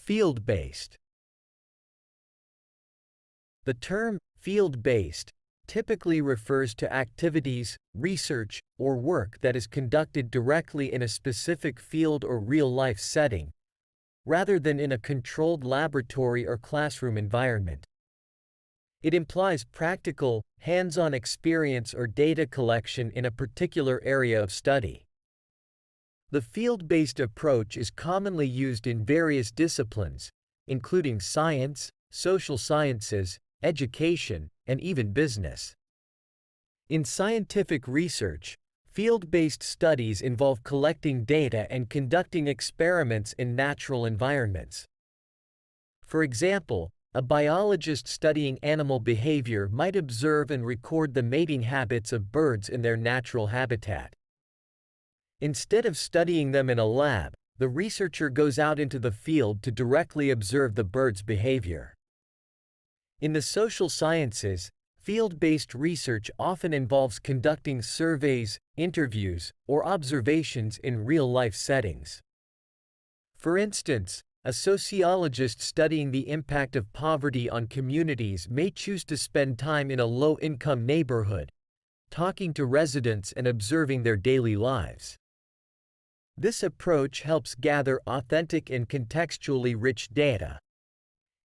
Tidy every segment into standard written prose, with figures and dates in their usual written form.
Field-based. The term field-based typically refers to activities, research, or work that is conducted directly in a specific field or real-life setting, rather than in a controlled laboratory or classroom environment. It implies practical, hands-on experience or data collection in a particular area of study. The field-based approach is commonly used in various disciplines, including science, social sciences, education, and even business. In scientific research, field-based studies involve collecting data and conducting experiments in natural environments. For example, a biologist studying animal behavior might observe and record the mating habits of birds in their natural habitat. Instead of studying them in a lab, the researcher goes out into the field to directly observe the bird's behavior. In the social sciences, field-based research often involves conducting surveys, interviews, or observations in real-life settings. For instance, a sociologist studying the impact of poverty on communities may choose to spend time in a low-income neighborhood, talking to residents and observing their daily lives. This approach helps gather authentic and contextually rich data.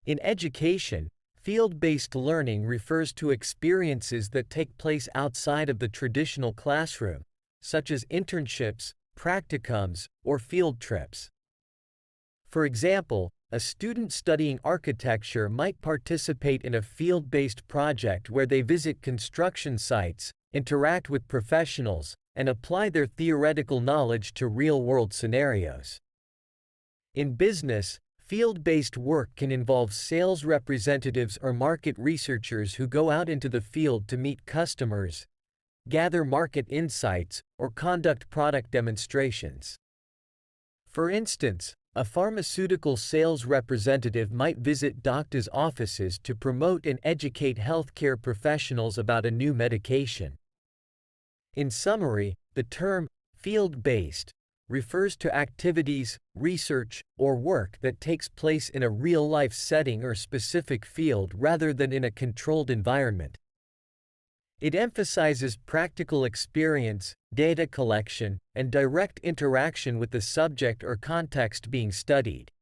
In education, field-based learning refers to experiences that take place outside of the traditional classroom, such as internships, practicums, or field trips. For example, a student studying architecture might participate in a field-based project where they visit construction sites, interact with professionals, and apply their theoretical knowledge to real-world scenarios. In business, field-based work can involve sales representatives or market researchers who go out into the field to meet customers, gather market insights, or conduct product demonstrations. For instance, a pharmaceutical sales representative might visit doctors' offices to promote and educate healthcare professionals about a new medication. In summary, the term field-based refers to activities, research, or work that takes place in a real-life setting or specific field rather than in a controlled environment. It emphasizes practical experience, data collection, and direct interaction with the subject or context being studied.